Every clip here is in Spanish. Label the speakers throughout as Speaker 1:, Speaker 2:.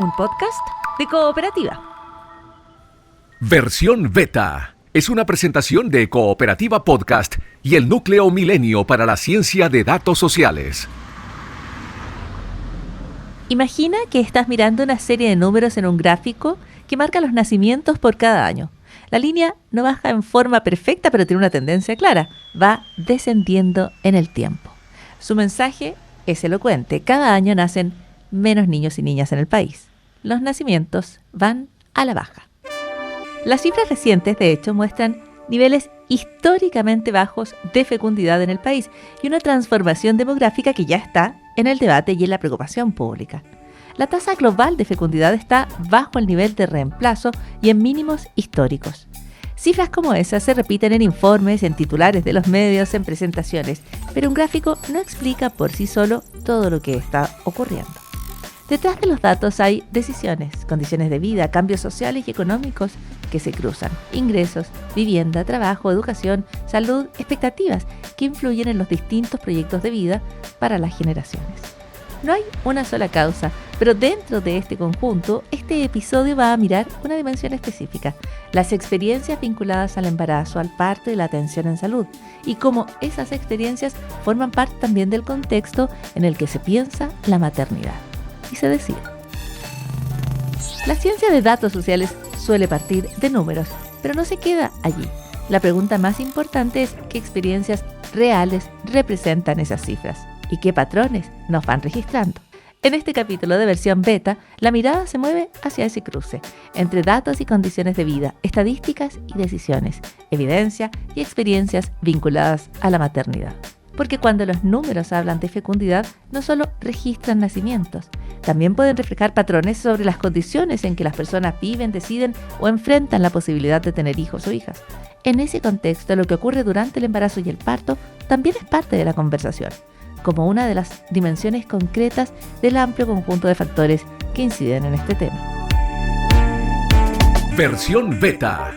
Speaker 1: un podcast de Cooperativa.
Speaker 2: Versión Beta es una presentación de Cooperativa Podcast y el Núcleo Milenio para la Ciencia de Datos Sociales.
Speaker 1: Imagina que estás mirando una serie de números en un gráfico que marca los nacimientos por cada año. La línea no baja en forma perfecta, pero tiene una tendencia clara. Va descendiendo en el tiempo. Su mensaje es elocuente. Cada año nacen menos niños y niñas en el país. Los nacimientos van a la baja. Las cifras recientes, de hecho, muestran niveles históricamente bajos de fecundidad en el país y una transformación demográfica que ya está en el debate y en la preocupación pública. La tasa global de fecundidad está bajo el nivel de reemplazo y en mínimos históricos. Cifras como esas se repiten en informes, en titulares de los medios, en presentaciones, pero un gráfico no explica por sí solo todo lo que está ocurriendo. Detrás de los datos hay decisiones, condiciones de vida, cambios sociales y económicos que se cruzan, ingresos, vivienda, trabajo, educación, salud, expectativas que influyen en los distintos proyectos de vida para las generaciones. No hay una sola causa, pero dentro de este conjunto, este episodio va a mirar una dimensión específica, las experiencias vinculadas al embarazo, al parto y la atención en salud, y cómo esas experiencias forman parte también del contexto en el que se piensa la maternidad y se decide. La ciencia de datos sociales suele partir de números, pero no se queda allí. La pregunta más importante es qué experiencias reales representan esas cifras y qué patrones nos van registrando. En este capítulo de versión beta, la mirada se mueve hacia ese cruce entre datos y condiciones de vida, estadísticas y decisiones, evidencia y experiencias vinculadas a la maternidad. Porque cuando los números hablan de fecundidad, no solo registran nacimientos, también pueden reflejar patrones sobre las condiciones en que las personas viven, deciden o enfrentan la posibilidad de tener hijos o hijas. En ese contexto, lo que ocurre durante el embarazo y el parto también es parte de la conversación, como una de las dimensiones concretas del amplio conjunto de factores que inciden en este tema.
Speaker 2: Versión Beta.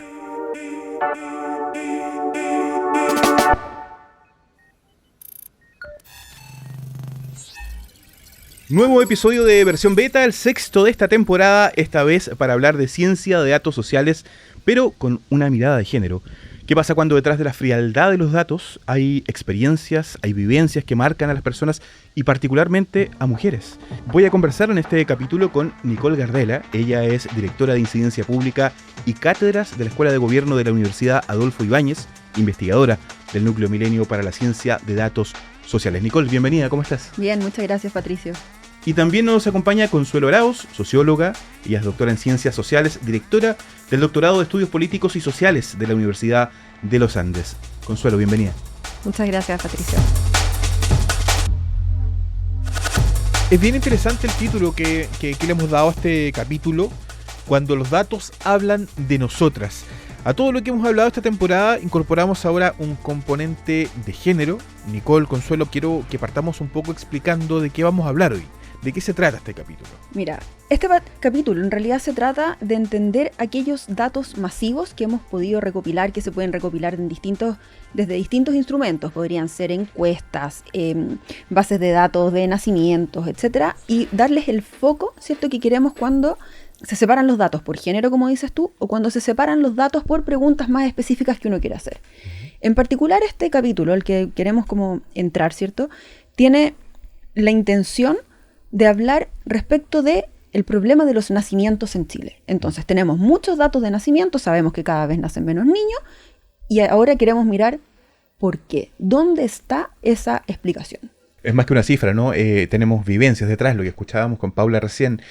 Speaker 3: Nuevo episodio de Versión Beta, el sexto de esta temporada, esta vez para hablar de ciencia de datos sociales, pero con una mirada de género. ¿Qué pasa cuando detrás de la frialdad de los datos hay experiencias, hay vivencias que marcan a las personas y particularmente a mujeres? Voy a conversar en este capítulo con Nicole Gardela. Ella es directora de Incidencia Pública y Cátedras de la Escuela de Gobierno de la Universidad Adolfo Ibáñez, investigadora del Núcleo Milenio para la Ciencia de Datos Sociales. Nicole, bienvenida, ¿cómo estás?
Speaker 4: Bien, muchas gracias, Patricio.
Speaker 3: Y también nos acompaña Consuelo Arauz, socióloga, ella es doctora en Ciencias Sociales, directora del Doctorado de Estudios Políticos y Sociales de la Universidad de los Andes. Consuelo, bienvenida.
Speaker 4: Muchas gracias, Patricio.
Speaker 5: Es bien interesante el título que le hemos dado a este capítulo, cuando los datos hablan de nosotras. A todo lo que hemos hablado esta temporada incorporamos ahora un componente de género. Nicole, Consuelo, quiero que partamos un poco explicando de qué vamos a hablar hoy. ¿De qué se trata este capítulo?
Speaker 4: Mira, este capítulo en realidad se trata de entender aquellos datos masivos que hemos podido recopilar, que se pueden recopilar desde distintos instrumentos. Podrían ser encuestas, bases de datos de nacimientos, etcétera, y darles el foco, ¿cierto?, que queremos cuando se separan los datos por género, como dices tú, o cuando se separan los datos por preguntas más específicas que uno quiere hacer. En particular, este capítulo, el que queremos como entrar, ¿cierto?, tiene la intención de hablar respecto de el problema de los nacimientos en Chile. Entonces, tenemos muchos datos de nacimiento, sabemos que cada vez nacen menos niños, y ahora queremos mirar por qué. ¿Dónde está esa explicación?
Speaker 3: Es más que una cifra, ¿no? Tenemos vivencias detrás, lo que escuchábamos con Paula recién.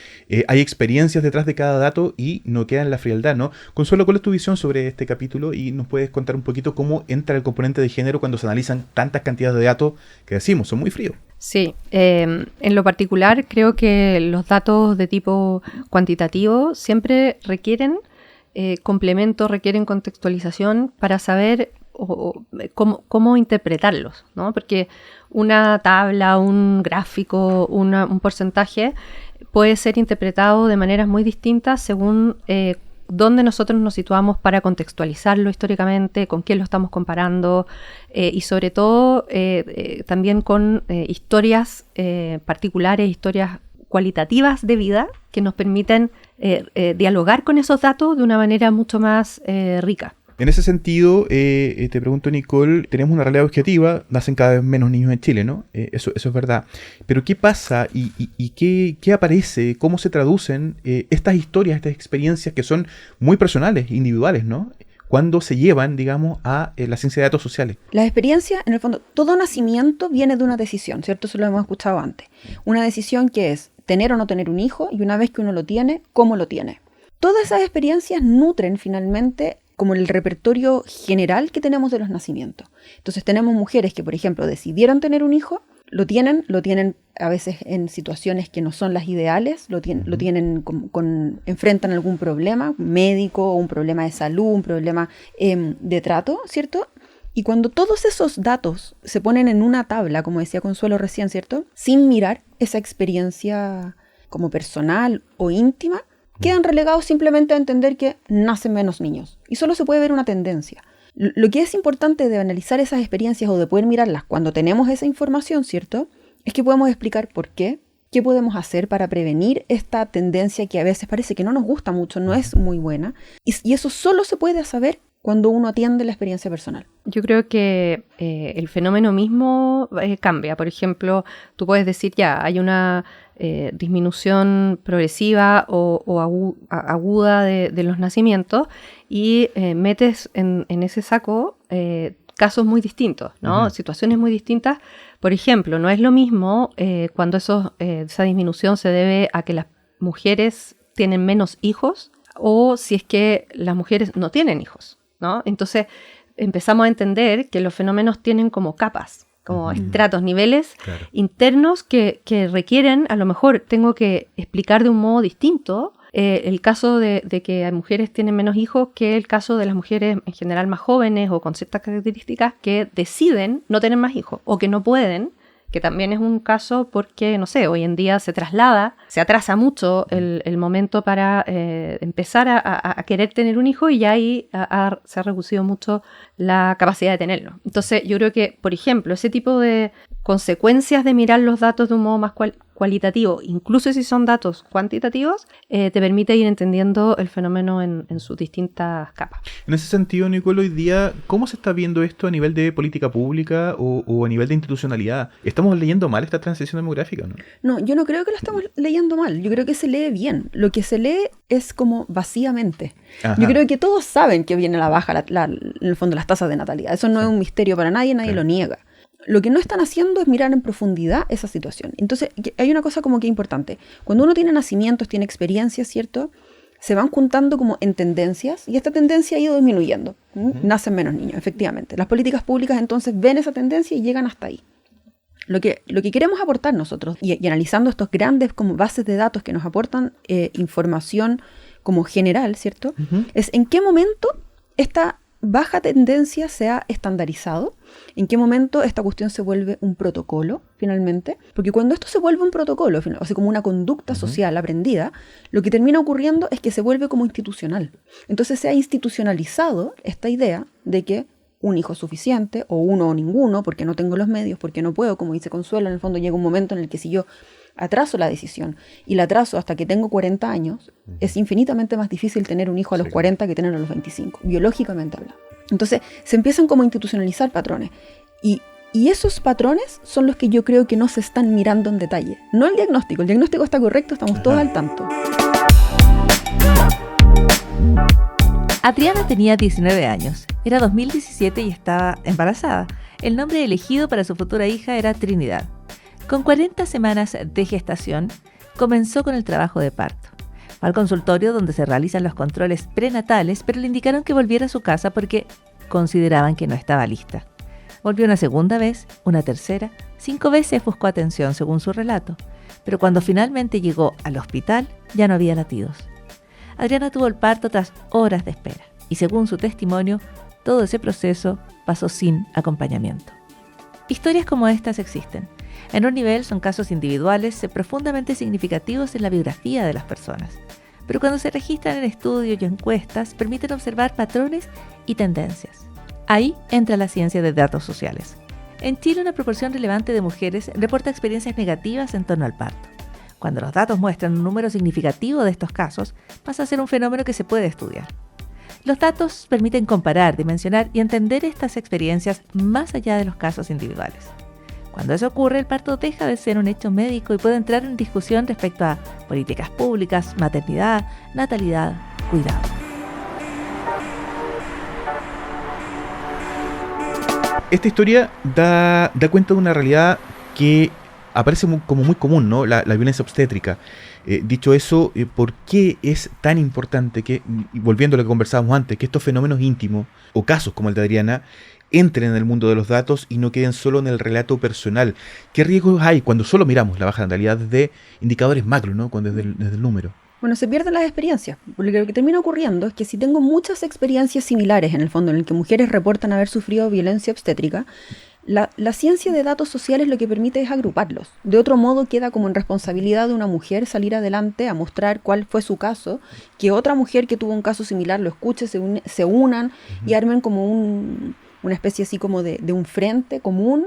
Speaker 3: Hay experiencias detrás de cada dato y no queda en la frialdad, ¿no? Consuelo, ¿cuál es tu visión sobre este capítulo? Y nos puedes contar un poquito cómo entra el componente de género cuando se analizan tantas cantidades de datos que decimos, son muy fríos.
Speaker 6: Sí, en lo particular creo que los datos de tipo cuantitativo siempre requieren complemento, requieren contextualización para saber cómo interpretarlos, ¿no? Porque una tabla, un gráfico, un porcentaje puede ser interpretado de maneras muy distintas según dónde nosotros nos situamos para contextualizarlo históricamente, con quién lo estamos comparando y sobre todo también con historias particulares, historias cualitativas de vida que nos permiten dialogar con esos datos de una manera mucho más rica.
Speaker 3: En ese sentido, te pregunto, Nicole, tenemos una realidad objetiva, nacen cada vez menos niños en Chile, ¿no? Eso es verdad. Pero ¿qué pasa y qué aparece, cómo se traducen estas historias, estas experiencias que son muy personales, individuales, ¿no? Cuando se llevan, digamos, a la ciencia de datos sociales.
Speaker 4: Las experiencias, en el fondo, todo nacimiento viene de una decisión, ¿cierto? Eso lo hemos escuchado antes. Una decisión que es tener o no tener un hijo, y una vez que uno lo tiene, ¿cómo lo tiene? Todas esas experiencias nutren finalmente como el repertorio general que tenemos de los nacimientos. Entonces tenemos mujeres que, por ejemplo, decidieron tener un hijo, lo tienen a veces en situaciones que no son las ideales, lo tienen enfrentan algún problema médico, un problema de salud, un problema de trato, ¿cierto? Y cuando todos esos datos se ponen en una tabla, como decía Consuelo recién, ¿cierto? Sin mirar esa experiencia como personal o íntima, quedan relegados simplemente a entender que nacen menos niños. Y solo se puede ver una tendencia. Lo que es importante de analizar esas experiencias o de poder mirarlas cuando tenemos esa información, ¿cierto? Es que podemos explicar por qué podemos hacer para prevenir esta tendencia que a veces parece que no nos gusta mucho, no es muy buena. Y eso solo se puede saber cuando uno atiende la experiencia personal.
Speaker 6: Yo creo que el fenómeno mismo cambia. Por ejemplo, tú puedes decir ya, hay una disminución progresiva o aguda de los nacimientos y metes en ese saco casos muy distintos, ¿no? Uh-huh. Situaciones muy distintas. Por ejemplo, no es lo mismo cuando esa disminución se debe a que las mujeres tienen menos hijos o si es que las mujeres no tienen hijos, ¿no? Entonces empezamos a entender que los fenómenos tienen como capas, como estratos, niveles internos que requieren, a lo mejor tengo que explicar de un modo distinto el caso de que hay mujeres tienen menos hijos que el caso de las mujeres en general más jóvenes o con ciertas características que deciden no tener más hijos o que no pueden, que también es un caso porque, no sé, hoy en día se atrasa mucho el momento para empezar a querer tener un hijo y ya ahí se ha reducido mucho la capacidad de tenerlo. Entonces yo creo que, por ejemplo, ese tipo de consecuencias de mirar los datos de un modo más cualitativo, incluso si son datos cuantitativos, te permite ir entendiendo el fenómeno en sus distintas capas.
Speaker 3: En ese sentido, Nicole, hoy día, ¿cómo se está viendo esto a nivel de política pública o a nivel de institucionalidad? ¿Estamos leyendo mal esta transición demográfica, no?
Speaker 4: No, yo no creo que lo estamos leyendo mal. Yo creo que se lee bien. Lo que se lee es como vacíamente. Ajá. Yo creo que todos saben que viene la baja, en el fondo, las tasas de natalidad. Eso no es un misterio para nadie lo niega. Lo que no están haciendo es mirar en profundidad esa situación. Entonces, hay una cosa como que importante. Cuando uno tiene nacimientos, tiene experiencias, ¿cierto? Se van juntando como en tendencias y esta tendencia ha ido disminuyendo. Nacen menos niños, efectivamente. Las políticas públicas entonces ven esa tendencia y llegan hasta ahí. Lo que queremos aportar nosotros, y analizando estos grandes como bases de datos que nos aportan información como general, ¿cierto? Es en qué momento esta baja tendencia se ha estandarizado, en qué momento esta cuestión se vuelve un protocolo, finalmente. Porque cuando esto se vuelve un protocolo, o sea, como una conducta social aprendida, lo que termina ocurriendo es que se vuelve como institucional. Entonces se ha institucionalizado esta idea de que un hijo es suficiente, o uno o ninguno, porque no tengo los medios, porque no puedo, como dice Consuelo, en el fondo llega un momento en el que si yo atraso la decisión y la atraso hasta que tengo 40 años, es infinitamente más difícil tener un hijo a los 40 que tener a los 25, biológicamente hablando. Entonces se empiezan como a institucionalizar patrones y esos patrones son los que yo creo que no se están mirando en detalle. No el diagnóstico está correcto, estamos todos al tanto.
Speaker 1: Adriana tenía 19 años, era 2017 y estaba embarazada. El nombre elegido para su futura hija era Trinidad. Con 40 semanas de gestación, comenzó con el trabajo de parto. Fue al consultorio donde se realizan los controles prenatales, pero le indicaron que volviera a su casa porque consideraban que no estaba lista. Volvió una segunda vez, una tercera, 5 veces buscó atención según su relato, pero cuando finalmente llegó al hospital ya no había latidos. Adriana tuvo el parto tras horas de espera y según su testimonio, todo ese proceso pasó sin acompañamiento. Historias como estas existen. En un nivel son casos individuales profundamente significativos en la biografía de las personas, pero cuando se registran en estudios y encuestas permiten observar patrones y tendencias. Ahí entra la ciencia de datos sociales. En Chile una proporción relevante de mujeres reporta experiencias negativas en torno al parto. Cuando los datos muestran un número significativo de estos casos, pasa a ser un fenómeno que se puede estudiar. Los datos permiten comparar, dimensionar y entender estas experiencias más allá de los casos individuales. Cuando eso ocurre, el parto deja de ser un hecho médico y puede entrar en discusión respecto a políticas públicas, maternidad, natalidad, cuidado.
Speaker 3: Esta historia da cuenta de una realidad que aparece como muy común, ¿no? La violencia obstétrica. Dicho eso, ¿por qué es tan importante que, y volviendo a lo que conversábamos antes, que estos fenómenos íntimos o casos como el de Adriana entren en el mundo de los datos y no queden solo en el relato personal? ¿Qué riesgos hay cuando solo miramos la baja natalidad desde indicadores macro, ¿no? Desde el número?
Speaker 4: Bueno, se pierden las experiencias. Porque lo que termina ocurriendo es que si tengo muchas experiencias similares, en el fondo, en el que mujeres reportan haber sufrido violencia obstétrica, la ciencia de datos sociales lo que permite es agruparlos. De otro modo queda como en responsabilidad de una mujer salir adelante a mostrar cuál fue su caso, que otra mujer que tuvo un caso similar lo escuche, se unan y armen como una especie así como de un frente común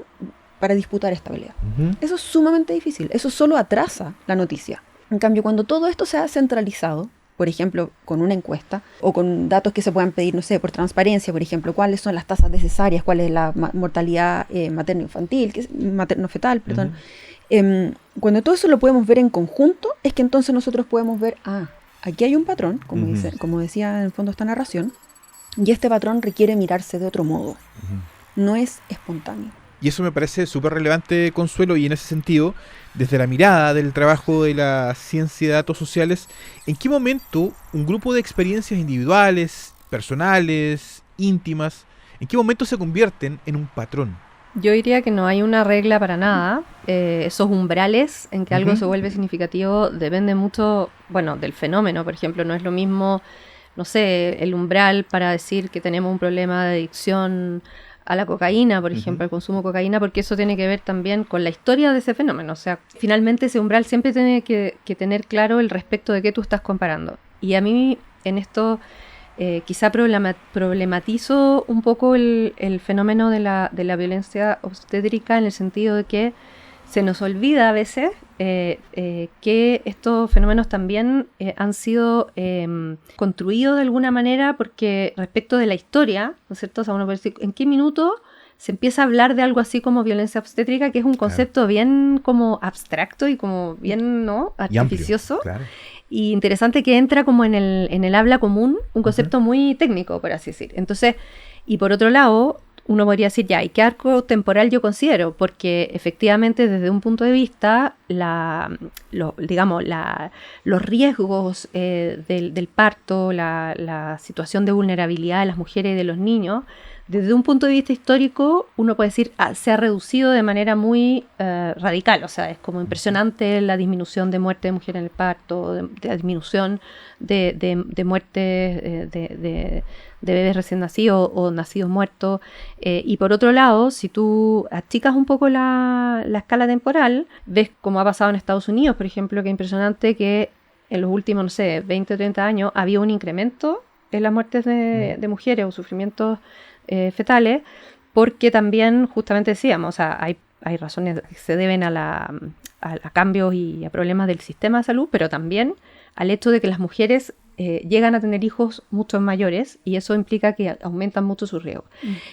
Speaker 4: para disputar esta pelea. Eso es sumamente difícil, eso solo atrasa la noticia. En cambio, cuando todo esto se ha centralizado, por ejemplo, con una encuesta o con datos que se puedan pedir, no sé, por transparencia, por ejemplo, cuáles son las tasas de cesáreas, cuál es la mortalidad materno-infantil, materno-fetal, perdón. Cuando todo eso lo podemos ver en conjunto, es que entonces nosotros podemos ver, aquí hay un patrón, como decía en el fondo esta narración, y este patrón requiere mirarse de otro modo. No es espontáneo.
Speaker 5: Y eso me parece súper relevante, Consuelo, y en ese sentido, desde la mirada del trabajo de la ciencia de datos sociales, ¿en qué momento un grupo de experiencias individuales, personales, íntimas, en qué momento se convierten en un patrón?
Speaker 6: Yo diría que no hay una regla para nada. Esos umbrales en que algo se vuelve significativo depende mucho, bueno, del fenómeno. Por ejemplo, no es lo mismo, no sé, el umbral para decir que tenemos un problema de adicción a la cocaína, por ejemplo, al consumo de cocaína, porque eso tiene que ver también con la historia de ese fenómeno. O sea, finalmente ese umbral siempre tiene que tener claro el respecto de qué tú estás comparando. Y a mí en esto quizá problematizo un poco el fenómeno de la violencia obstétrica, en el sentido de que se nos olvida a veces que estos fenómenos también han sido construidos de alguna manera, porque respecto de la historia, ¿no es cierto? O sea, uno puede decir, ¿en qué minuto se empieza a hablar de algo así como violencia obstétrica, que es un concepto bien como abstracto y como bien, ¿no?, artificioso?
Speaker 3: Y amplio, claro.
Speaker 6: Y interesante, que entra como en el habla común, un concepto muy técnico, por así decir. Entonces, y por otro lado, uno podría decir, ¿y qué arco temporal yo considero? Porque efectivamente, desde un punto de vista, los riesgos del parto, la situación de vulnerabilidad de las mujeres y de los niños, desde un punto de vista histórico, uno puede decir, se ha reducido de manera muy radical. O sea, es como impresionante la disminución de muerte de mujeres en el parto, de la disminución de muertes de bebés recién nacidos o nacidos muertos. Y por otro lado, si tú achicas un poco la escala temporal, ves como ha pasado en Estados Unidos, por ejemplo, que es impresionante que en los últimos, no sé, 20 o 30 años había un incremento en las muertes de mujeres o sufrimientos fetales, porque también, justamente decíamos, o sea, hay razones que se deben a cambios y a problemas del sistema de salud, pero también al hecho de que las mujeres llegan a tener hijos mucho mayores, y eso implica que aumentan mucho su riesgo.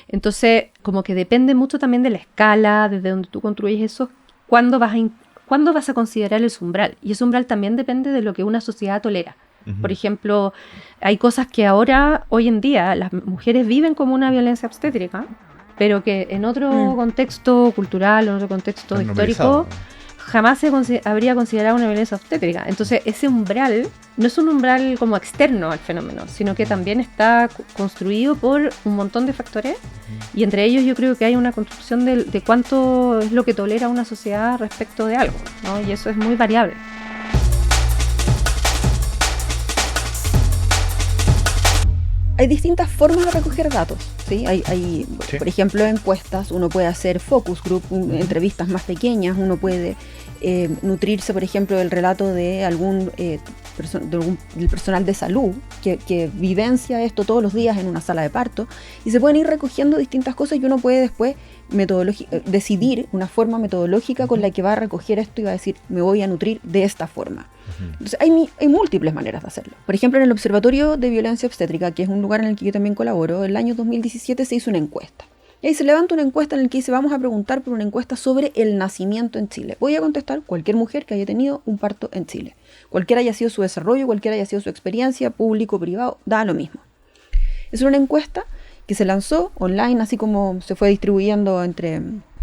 Speaker 6: Entonces, como que depende mucho también de la escala, desde donde tú construyes eso, cuándo vas a considerar ese umbral. Y ese umbral también depende de lo que una sociedad tolera. Por ejemplo, hay cosas que hoy en día, las mujeres viven como una violencia obstétrica, pero que en otro contexto cultural, en otro contexto histórico, jamás se habría considerado una violencia obstétrica. Entonces, ese umbral no es un umbral como externo al fenómeno, sino que también está construido por un montón de factores, y entre ellos yo creo que hay una construcción de cuánto es lo que tolera una sociedad respecto de algo, ¿no? Y eso es muy variable.
Speaker 4: Hay distintas formas de recoger datos, ¿sí? Hay, por ejemplo, encuestas, uno puede hacer focus group, entrevistas más pequeñas, uno puede nutrirse, por ejemplo, del relato de algún del personal de salud que vivencia esto todos los días en una sala de parto, y se pueden ir recogiendo distintas cosas y uno puede después decidir una forma metodológica con la que va a recoger esto y va a decir, me voy a nutrir de esta forma. Entonces hay múltiples maneras de hacerlo. Por ejemplo, en el Observatorio de Violencia Obstétrica, que es un lugar en el que yo también colaboro, el año 2017 se hizo una encuesta. Y ahí se levanta una encuesta en la que dice, vamos a preguntar por una encuesta sobre el nacimiento en Chile. Voy a contestar cualquier mujer que haya tenido un parto en Chile. Cualquiera haya sido su desarrollo, cualquiera haya sido su experiencia, público, privado, da lo mismo. Es una encuesta que se lanzó online, así como se fue distribuyendo entre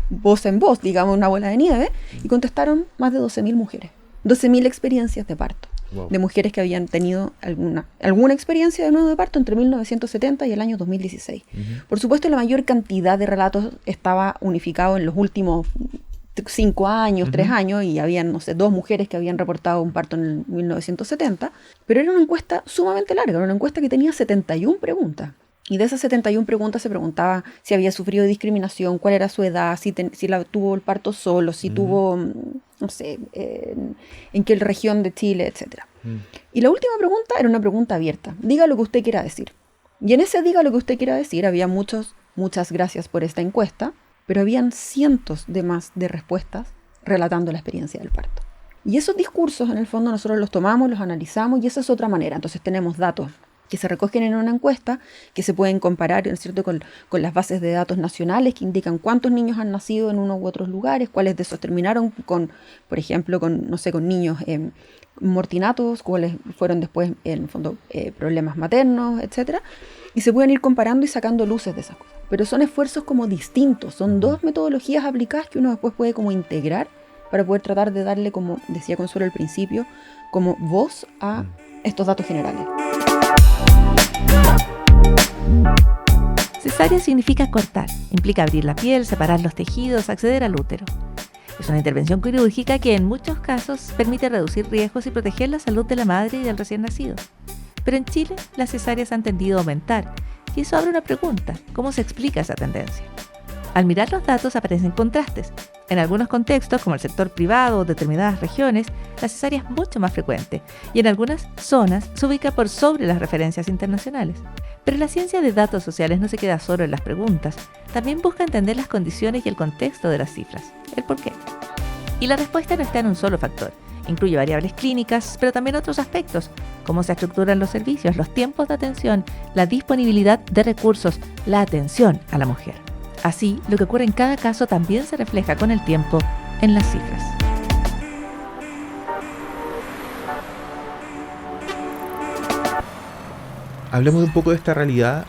Speaker 4: voz en voz, digamos, una bola de nieve, y contestaron más de 12.000 mujeres. 12.000 experiencias de parto. Wow. De mujeres que habían tenido alguna experiencia de nuevo de parto entre 1970 y el año 2016. Por supuesto, la mayor cantidad de relatos estaba unificado en los últimos 5 años, 3 años, y habían, no sé, 2 mujeres que habían reportado un parto en el 1970, pero era una encuesta sumamente larga, era una encuesta que tenía 71 preguntas. Y de esas 71 preguntas se preguntaba si había sufrido discriminación, cuál era su edad, si tuvo el parto solo, si tuvo, no sé, en qué región de Chile, etc. Y la última pregunta era una pregunta abierta. Diga lo que usted quiera decir. Y en ese diga lo que usted quiera decir había muchas gracias por esta encuesta, pero habían cientos de más de respuestas relatando la experiencia del parto. Y esos discursos, en el fondo, nosotros los tomamos, los analizamos, y esa es otra manera. Entonces tenemos datos que se recogen en una encuesta, que se pueden comparar, ¿no es cierto?, con las bases de datos nacionales que indican cuántos niños han nacido en unos u otros lugares, cuáles de esos terminaron con, por ejemplo, con niños mortinatos, cuáles fueron después, en el fondo, problemas maternos, etcétera, y se pueden ir comparando y sacando luces de esas cosas. Pero son esfuerzos como distintos, son 2 metodologías aplicadas que uno después puede como integrar para poder tratar de darle, como decía Consuelo al principio, como voz a estos datos generales.
Speaker 1: Cesárea significa cortar, implica abrir la piel, separar los tejidos, acceder al útero. Es una intervención quirúrgica que en muchos casos permite reducir riesgos y proteger la salud de la madre y del recién nacido. Pero en Chile las cesáreas han tendido a aumentar, y eso abre una pregunta: ¿cómo se explica esa tendencia? Al mirar los datos aparecen contrastes. En algunos contextos, como el sector privado o determinadas regiones, la cesárea es mucho más frecuente, y en algunas zonas se ubica por sobre las referencias internacionales. Pero la ciencia de datos sociales no se queda solo en las preguntas, también busca entender las condiciones y el contexto de las cifras, el porqué. Y la respuesta no está en un solo factor, incluye variables clínicas, pero también otros aspectos, cómo se estructuran los servicios, los tiempos de atención, la disponibilidad de recursos, la atención a la mujer. Así, lo que ocurre en cada caso también se refleja con el tiempo en las cifras.
Speaker 3: Hablemos un poco de esta realidad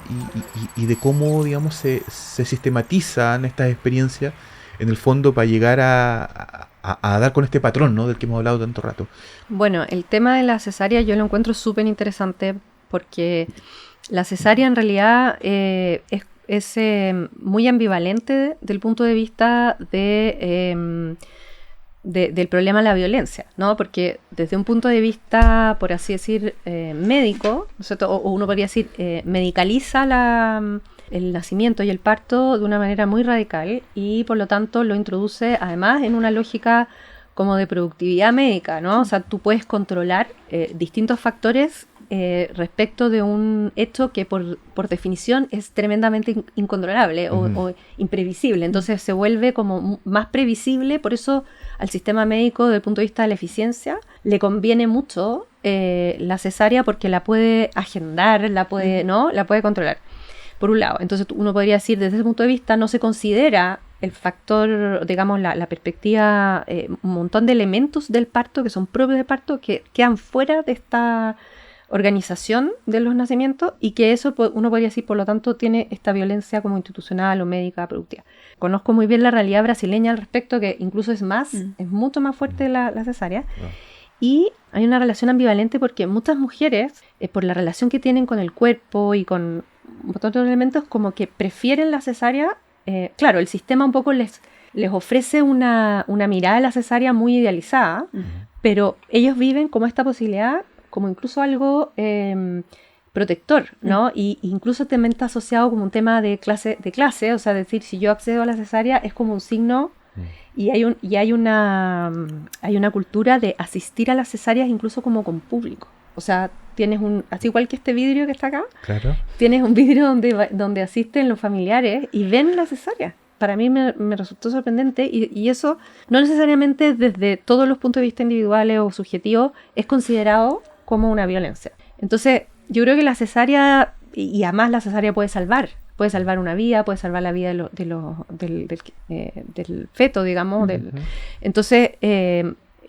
Speaker 3: y de cómo, digamos, se sistematizan estas experiencias en el fondo para llegar a dar con este patrón, ¿no?, del que hemos hablado tanto rato.
Speaker 6: Bueno, el tema de la cesárea yo lo encuentro súper interesante porque la cesárea en realidad es muy ambivalente del punto de vista del problema de la violencia, ¿no? Porque desde un punto de vista, por así decir, médico, ¿no? O uno podría decir, medicaliza el nacimiento y el parto de una manera muy radical y por lo tanto lo introduce además en una lógica como de productividad médica, ¿no? O sea, tú puedes controlar distintos factores respecto de un hecho que por definición es tremendamente incontrolable o imprevisible. Entonces se vuelve como más previsible, por eso al sistema médico desde el punto de vista de la eficiencia le conviene mucho la cesárea porque la puede agendar, la puede controlar, por un lado. Entonces uno podría decir desde ese punto de vista no se considera el factor, digamos, la perspectiva, un montón de elementos del parto que son propios del parto que quedan fuera de esta organización de los nacimientos y que eso uno podría decir, por lo tanto, tiene esta violencia como institucional o médica productiva. Conozco muy bien la realidad brasileña al respecto, que incluso es mucho más fuerte la cesárea. Y hay una relación ambivalente porque muchas mujeres, por la relación que tienen con el cuerpo y con otros elementos, como que prefieren la cesárea. Claro, el sistema un poco les ofrece una mirada a la cesárea muy idealizada, pero ellos viven como esta posibilidad como incluso algo protector, ¿no? Y incluso también está asociado como un tema de clase, o sea, decir, si yo accedo a la cesárea es como un signo y hay una cultura de asistir a las cesáreas incluso como con público. O sea, tienes así igual que este vidrio que está acá,
Speaker 3: Claro.
Speaker 6: tienes un vidrio donde asisten los familiares y ven la cesárea. Para mí me resultó sorprendente y eso no necesariamente desde todos los puntos de vista individuales o subjetivos es considerado como una violencia. Entonces, yo creo que la cesárea, y además la cesárea puede salvar una vida, puede salvar la vida del feto, digamos. Entonces,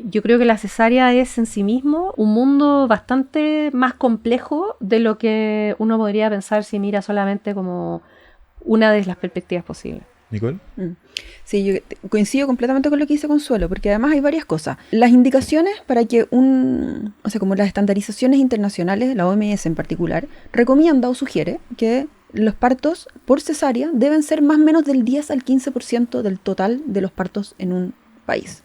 Speaker 6: yo creo que la cesárea es en sí mismo un mundo bastante más complejo de lo que uno podría pensar si mira solamente como una de las perspectivas posibles.
Speaker 3: ¿Nicole?
Speaker 4: Sí, yo coincido completamente con lo que dice Consuelo, porque además hay varias cosas. Las indicaciones para que o sea, como las estandarizaciones internacionales, la OMS en particular, recomienda o sugiere que los partos por cesárea deben ser más o menos del 10 al 15% del total de los partos en un país.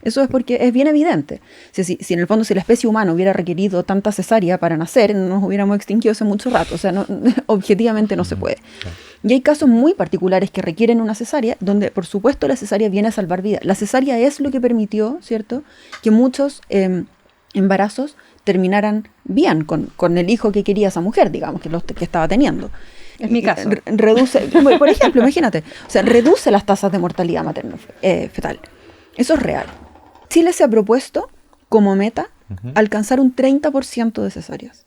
Speaker 4: Eso es porque es bien evidente. Si en el fondo si la especie humana hubiera requerido tanta cesárea para nacer, nos hubiéramos extinguido hace mucho rato. O sea, objetivamente no se puede. Y hay casos muy particulares que requieren una cesárea, donde por supuesto la cesárea viene a salvar vidas. La cesárea es lo que permitió, ¿cierto?, que muchos embarazos terminaran bien con el hijo que quería esa mujer, digamos, que estaba teniendo.
Speaker 6: Es mi caso.
Speaker 4: Reduce, por ejemplo, imagínate, o sea, reduce las tasas de mortalidad materna fetal. Eso es real. Chile se ha propuesto como meta alcanzar un 30% de cesáreas,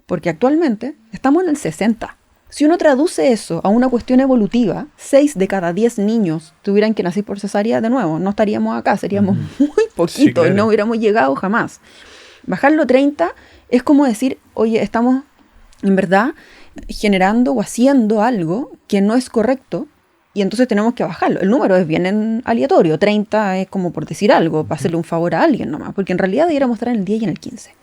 Speaker 4: porque actualmente estamos en el 60%. Si uno traduce eso a una cuestión evolutiva, 6 de cada 10 niños tuvieran que nacer por cesárea, de nuevo, no estaríamos acá, seríamos muy poquito,
Speaker 3: Sí, claro.
Speaker 4: y no hubiéramos llegado jamás. Bajarlo 30 es como decir, oye, estamos en verdad generando o haciendo algo que no es correcto, y entonces tenemos que bajarlo. El número es bien aleatorio, 30 es como por decir algo, para hacerle un favor a alguien nomás, porque en realidad deberíamos estar en el 10 y en el 15.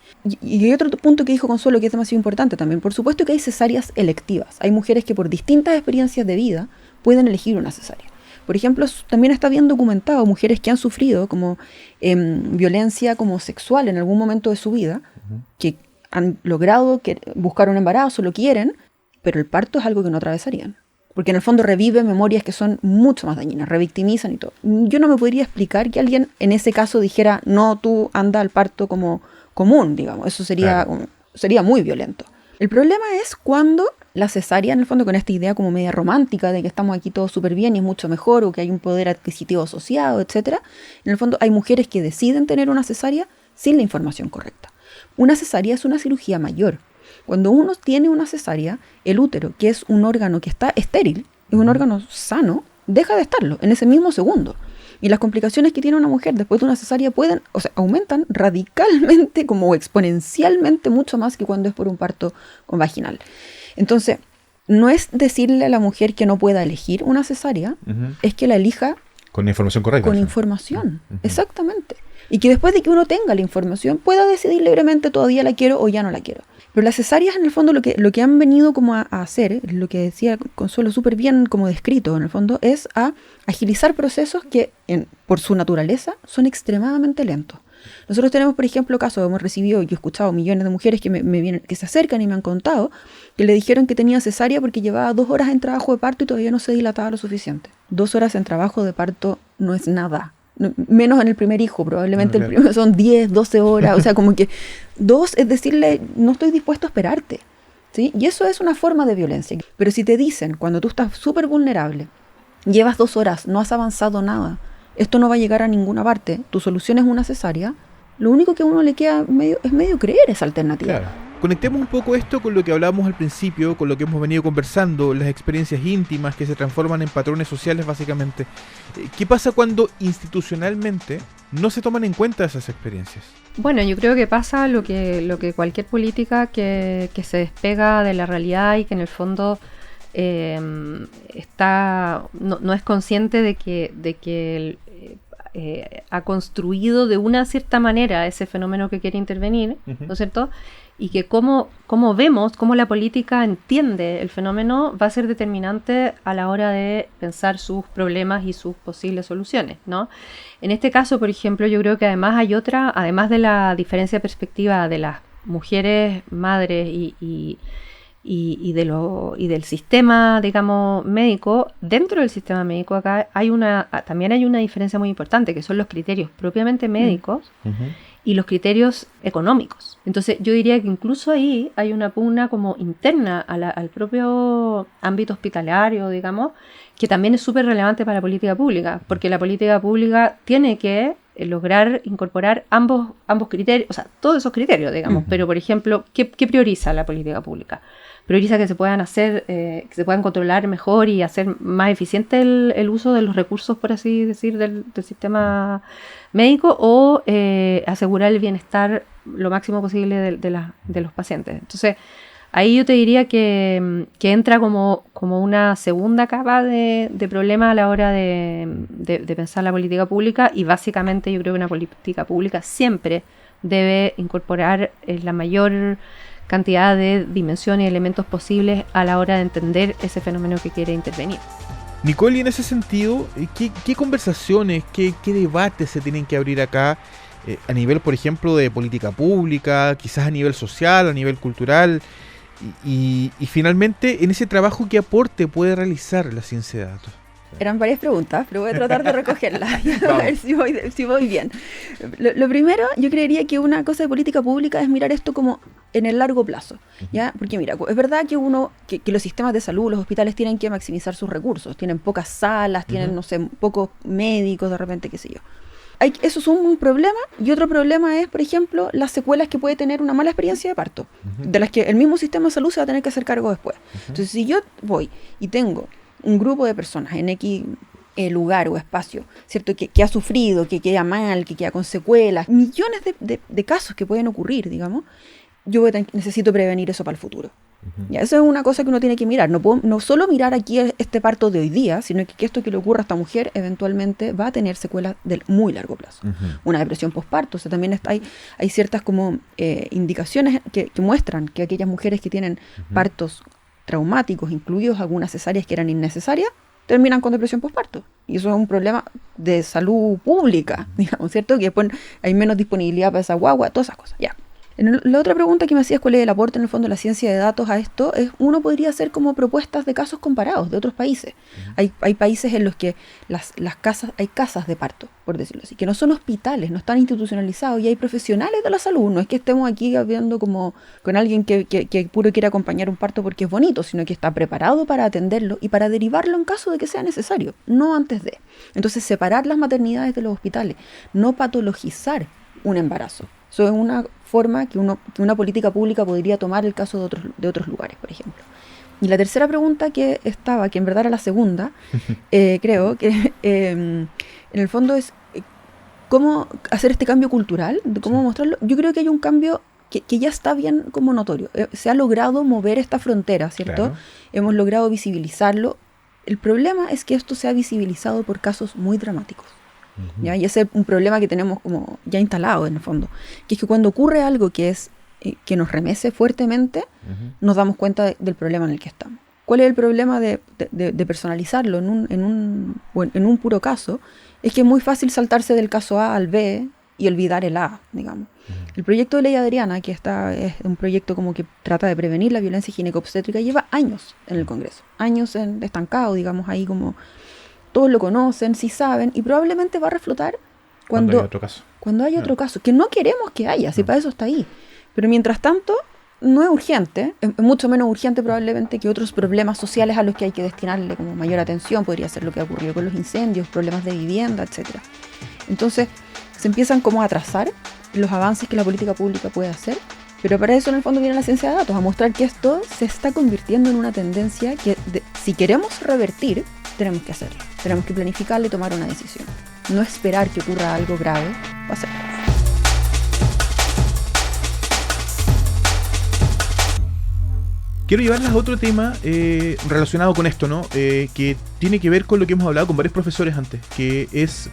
Speaker 4: Y hay otro punto que dijo Consuelo que es demasiado importante también. Por supuesto que hay cesáreas electivas. Hay mujeres que por distintas experiencias de vida pueden elegir una cesárea. Por ejemplo, también está bien documentado mujeres que han sufrido como violencia como sexual en algún momento de su vida, que han logrado buscar un embarazo, lo quieren, pero el parto es algo que no atravesarían. Porque en el fondo revive memorias que son mucho más dañinas, revictimizan y todo. Yo no me podría explicar que alguien en ese caso dijera, no, tú anda al parto como común, digamos. Eso sería muy violento. El problema es cuando la cesárea, en el fondo con esta idea como media romántica de que estamos aquí todos súper bien y es mucho mejor, o que hay un poder adquisitivo asociado, etcétera. En el fondo hay mujeres que deciden tener una cesárea sin la información correcta. Una cesárea es una cirugía mayor. Cuando uno tiene una cesárea, el útero, que es un órgano que está estéril, es un órgano sano, deja de estarlo en ese mismo segundo. Y las complicaciones que tiene una mujer después de una cesárea aumentan radicalmente, como exponencialmente mucho más que cuando es por un parto vaginal. Entonces, no es decirle a la mujer que no pueda elegir una cesárea, es que la elija
Speaker 3: con la información correcta.
Speaker 4: con información, exactamente. Y que después de que uno tenga la información pueda decidir libremente todavía la quiero o ya no la quiero. Pero las cesáreas en el fondo lo que han venido como a hacer, lo que decía Consuelo súper bien como descrito en el fondo, es a agilizar procesos que por su naturaleza son extremadamente lentos. Nosotros tenemos, por ejemplo, casos, hemos recibido, yo he escuchado millones de mujeres que me vienen, que se acercan y me han contado que le dijeron que tenía cesárea porque llevaba 2 horas en trabajo de parto y todavía no se dilataba lo suficiente. 2 horas en trabajo de parto no es nada. Menos en el primer hijo, probablemente el primero son 10, 12 horas, o sea, como que 2 es decirle, no estoy dispuesto a esperarte, ¿sí? Y eso es una forma de violencia. Pero si te dicen, cuando tú estás súper vulnerable, llevas 2 horas, no has avanzado nada, esto no va a llegar a ninguna parte, tu solución es una cesárea, lo único que a uno le queda es medio creer esa alternativa.
Speaker 5: Claro. Conectemos un poco esto con lo que hablábamos al principio, con lo que hemos venido conversando, las experiencias íntimas que se transforman en patrones sociales básicamente. ¿Qué pasa cuando institucionalmente no se toman en cuenta esas experiencias?
Speaker 6: Bueno, yo creo que pasa lo que cualquier política que se despega de la realidad y que en el fondo no es consciente de que ha construido de una cierta manera ese fenómeno que quiere intervenir, ¿no es cierto? Y que cómo vemos, cómo la política entiende el fenómeno va a ser determinante a la hora de pensar sus problemas y sus posibles soluciones, ¿no? En este caso, por ejemplo, yo creo que además de la diferencia de perspectiva de las mujeres madres y del sistema, digamos, médico, dentro del sistema médico acá también hay una diferencia muy importante, que son los criterios propiamente médicos y los criterios económicos. Entonces yo diría que incluso ahí hay una pugna como interna al propio ámbito hospitalario, digamos, que también es súper relevante para la política pública, porque la política pública tiene que lograr incorporar ambos criterios, o sea, todos esos criterios, digamos, pero por ejemplo, ¿qué prioriza la política pública? Prioriza que se puedan hacer, que se puedan controlar mejor y hacer más eficiente el uso de los recursos, por así decir, del sistema médico, o asegurar el bienestar lo máximo posible de los pacientes. Entonces, ahí yo te diría que entra como una segunda capa de problema a la hora de pensar la política pública, y básicamente yo creo que una política pública siempre debe incorporar la mayor cantidad de dimensiones y elementos posibles a la hora de entender ese fenómeno que quiere intervenir.
Speaker 5: Nicole, y en ese sentido, ¿qué conversaciones, qué debates se tienen que abrir acá a nivel, por ejemplo, de política pública, quizás a nivel social, a nivel cultural, y finalmente en ese trabajo, qué aporte puede realizar la ciencia de datos?
Speaker 4: Eran varias preguntas, pero voy a tratar de recogerlas, a ver si voy bien. Lo primero, yo creería que una cosa de política pública es mirar esto como en el largo plazo, ¿ya? Porque mira, es verdad que que los sistemas de salud, los hospitales tienen que maximizar sus recursos, tienen pocas salas, tienen, no sé, pocos médicos de repente, qué sé yo. Eso es un problema, y otro problema es, por ejemplo, las secuelas que puede tener una mala experiencia de parto, de las que el mismo sistema de salud se va a tener que hacer cargo después. Entonces, si yo voy y tengo un grupo de personas en X lugar o espacio, ¿cierto? Que ha sufrido, que queda mal, que queda con secuelas, millones de casos que pueden ocurrir, digamos, yo necesito prevenir eso para el futuro. Ya, eso es una cosa que uno tiene que mirar. No solo mirar aquí este parto de hoy día, sino que esto que le ocurra a esta mujer eventualmente va a tener secuelas de muy largo plazo. Una depresión postparto. O sea, también hay ciertas como indicaciones que muestran que aquellas mujeres que tienen partos traumáticos, incluidos algunas cesáreas que eran innecesarias, terminan con depresión postparto. Y eso es un problema de salud pública, digamos, ¿cierto? Que después hay menos disponibilidad para esa guagua, todas esas cosas, ya. La otra pregunta que me hacías, ¿cuál es el aporte en el fondo de la ciencia de datos a esto? Uno podría hacer como propuestas de casos comparados de otros países. Hay países en los que hay casas de parto, por decirlo así, que no son hospitales, no están institucionalizados, y hay profesionales de la salud. No es que estemos aquí hablando como con alguien que puro quiere acompañar un parto porque es bonito, sino que está preparado para atenderlo y para derivarlo en caso de que sea necesario, no antes de. Entonces, separar las maternidades de los hospitales, no patologizar un embarazo. Eso es una forma que una política pública podría tomar el caso de otros lugares, por ejemplo. Y la tercera pregunta que en verdad era la segunda, creo que en el fondo es cómo hacer este cambio cultural, de cómo mostrarlo. Yo creo que hay un cambio que ya está bien como notorio. Se ha logrado mover esta frontera, ¿cierto? Claro. Hemos logrado visibilizarlo. El problema es que esto se ha visibilizado por casos muy dramáticos. ¿Ya? Y ese es un problema que tenemos como ya instalado en el fondo, que es que cuando ocurre algo que nos remece fuertemente, nos damos cuenta del problema en el que estamos. ¿Cuál es el problema de personalizarlo en un puro caso? Es que es muy fácil saltarse del caso A al B y olvidar el A, digamos. El proyecto de ley Adriana, que es un proyecto como que trata de prevenir la violencia gineco-obstétrica, lleva años en el Congreso, años estancado, digamos, ahí como todos lo conocen, sí saben, y probablemente va a reflotar cuando haya otro caso, que no queremos que haya, si para eso está ahí. Pero mientras tanto, no es urgente, es mucho menos urgente probablemente que otros problemas sociales a los que hay que destinarle como mayor atención. Podría ser lo que ha ocurrido con los incendios, problemas de vivienda, etc. Entonces, se empiezan como a atrasar los avances que la política pública puede hacer, pero para eso en el fondo viene la ciencia de datos, a mostrar que esto se está convirtiendo en una tendencia que si queremos revertir, tenemos que hacerlo. Tenemos que planificarlo y tomar una decisión. No esperar que ocurra algo grave para hacerlo.
Speaker 5: Quiero llevarlas a otro tema relacionado con esto, ¿no? Que tiene que ver con lo que hemos hablado con varios profesores antes, que es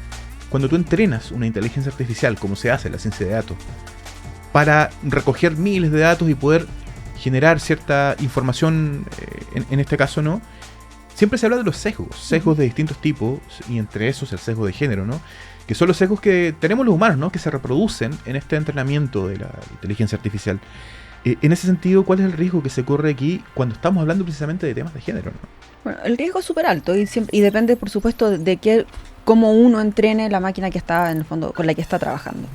Speaker 5: cuando tú entrenas una inteligencia artificial, como se hace en la ciencia de datos, para recoger miles de datos y poder generar cierta información, en este caso, ¿no? Siempre se habla de los sesgos de distintos tipos, y entre esos el sesgo de género, ¿no? Que son los sesgos que tenemos los humanos, ¿no? Que se reproducen en este entrenamiento de la inteligencia artificial. En ese sentido, ¿cuál es el riesgo que se corre aquí cuando estamos hablando precisamente de temas de género, ¿no?
Speaker 4: Bueno, el riesgo es súper alto y depende, por supuesto, de cómo uno entrene la máquina que está, en el fondo, con la que está trabajando.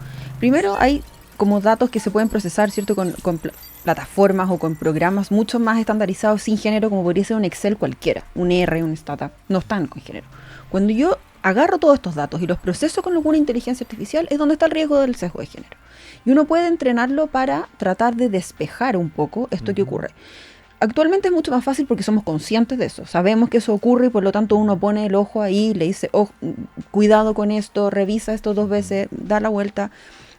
Speaker 4: Primero, hay como datos que se pueden procesar, ¿cierto? Con plataformas o con programas mucho más estandarizados sin género, como podría ser un Excel cualquiera, un R, un Stata, no están con género. Cuando yo agarro todos estos datos y los proceso con alguna inteligencia artificial, es donde está el riesgo del sesgo de género. Y uno puede entrenarlo para tratar de despejar un poco esto que ocurre. Actualmente es mucho más fácil porque somos conscientes de eso. Sabemos que eso ocurre y por lo tanto uno pone el ojo ahí, le dice, cuidado con esto, revisa esto 2 veces, da la vuelta.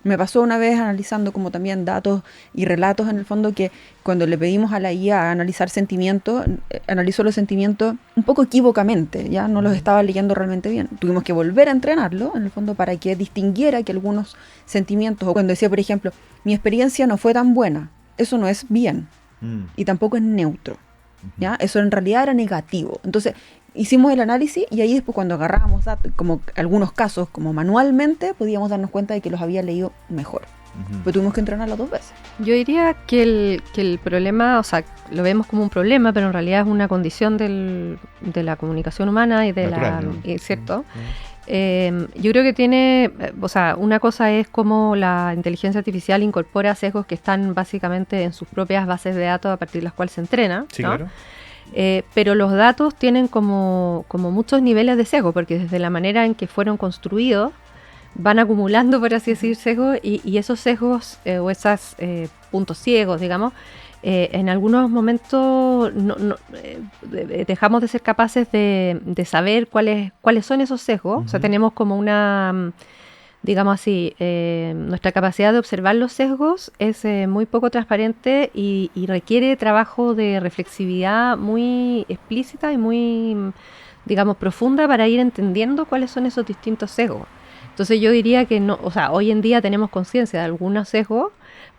Speaker 4: Me pasó una vez analizando como también datos y relatos en el fondo que cuando le pedimos a la IA a analizar sentimientos, analizó los sentimientos un poco equívocamente, ya no los estaba leyendo realmente bien. Tuvimos que volver a entrenarlo en el fondo para que distinguiera que algunos sentimientos, o cuando decía por ejemplo, mi experiencia no fue tan buena, eso no es bien y tampoco es neutro, ¿ya? Eso en realidad era negativo. Entonces hicimos el análisis y ahí después cuando agarrábamos datos, como algunos casos, como manualmente, podíamos darnos cuenta de que los había leído mejor. Pero tuvimos que entrenarlo 2 veces.
Speaker 6: Yo diría que el problema, o sea, lo vemos como un problema, pero en realidad es una condición de la comunicación humana y de
Speaker 3: natural, ¿no?
Speaker 6: ¿Cierto? Yo creo que tiene, o sea, una cosa es cómo la inteligencia artificial incorpora sesgos que están básicamente en sus propias bases de datos a partir de las cuales se entrena,
Speaker 3: Sí,
Speaker 6: ¿no?
Speaker 3: claro.
Speaker 6: Pero los datos tienen como muchos niveles de sesgo, porque desde la manera en que fueron construidos van acumulando, por así decir, sesgos, y esos sesgos o esos puntos ciegos, digamos, en algunos momentos dejamos de ser capaces de saber cuáles son esos sesgos. O sea, tenemos como una, digamos así, nuestra capacidad de observar los sesgos es muy poco transparente y requiere trabajo de reflexividad muy explícita y muy, digamos, profunda para ir entendiendo cuáles son esos distintos sesgos. Entonces yo diría que no, o sea, hoy en día tenemos conciencia de algunos sesgos,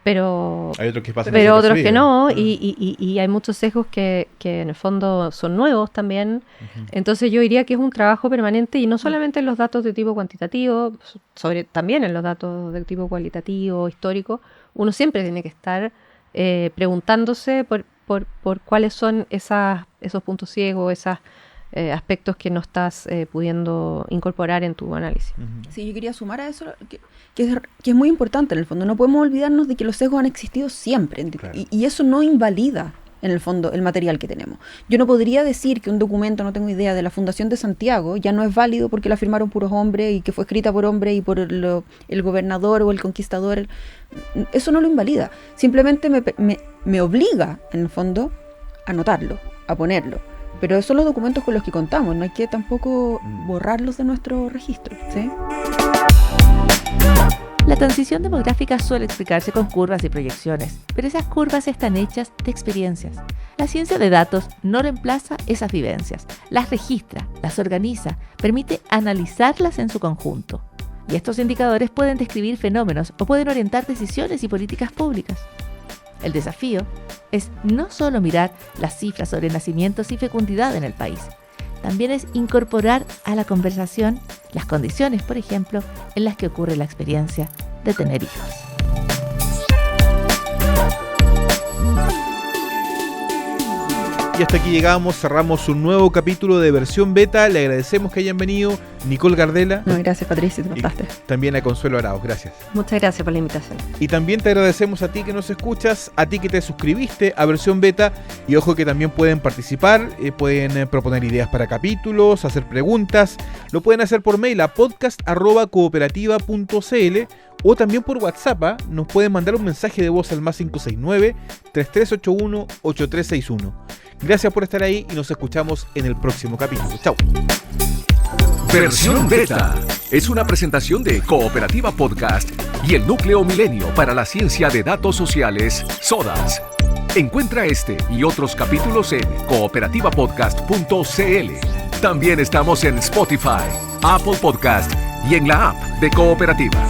Speaker 6: pero
Speaker 3: Hay otros que pasan
Speaker 6: pero otros que
Speaker 3: desapercibidos.
Speaker 6: no, y hay muchos sesgos que en el fondo son nuevos también. Entonces yo diría que es un trabajo permanente y no solamente en los datos de tipo cuantitativo, también en los datos de tipo cualitativo, histórico. Uno siempre tiene que estar preguntándose por cuáles son esos puntos ciegos, esos aspectos que no estás pudiendo incorporar en tu análisis.
Speaker 4: Sí, yo quería sumar a eso que es muy importante en el fondo. No podemos olvidarnos de que los sesgos han existido siempre,
Speaker 3: Claro.
Speaker 4: y eso no invalida en el fondo el material que tenemos. Yo no podría decir que un documento, no tengo idea, de la Fundación de Santiago ya no es válido porque la firmaron puros hombres y que fue escrita por hombres y por el gobernador o el conquistador. Eso no lo invalida. Simplemente me obliga, en el fondo, a anotarlo, a ponerlo. Pero esos son los documentos con los que contamos, no hay que tampoco borrarlos de nuestro registro, ¿sí?
Speaker 1: La transición demográfica suele explicarse con curvas y proyecciones, pero esas curvas están hechas de experiencias. La ciencia de datos no reemplaza esas vivencias, las registra, las organiza, permite analizarlas en su conjunto. Y estos indicadores pueden describir fenómenos o pueden orientar decisiones y políticas públicas. El desafío es no solo mirar las cifras sobre nacimientos y fecundidad en el país, también es incorporar a la conversación las condiciones, por ejemplo, en las que ocurre la experiencia de tener hijos.
Speaker 5: Y hasta aquí llegamos, cerramos un nuevo capítulo de versión beta. Le agradecemos que hayan venido Nicole Gardela.
Speaker 4: No, gracias Patricia, te
Speaker 5: y
Speaker 4: pasaste.
Speaker 5: también a Consuelo Arauz, gracias.
Speaker 6: Muchas gracias por la invitación.
Speaker 5: Y también te agradecemos a ti que nos escuchas, a ti que te suscribiste a versión beta. Y ojo que también pueden participar, pueden proponer ideas para capítulos, hacer preguntas. Lo pueden hacer por mail a podcast@cooperativa.cl o también por WhatsApp. Nos pueden mandar un mensaje de voz al más 569-3381-8361. Gracias por estar ahí y nos escuchamos en el próximo capítulo. Chao.
Speaker 2: Versión Beta es una presentación de Cooperativa Podcast y el Núcleo Milenio para la Ciencia de Datos Sociales, SODAS. Encuentra este y otros capítulos en cooperativapodcast.cl. También estamos en Spotify, Apple Podcast y en la app de Cooperativa.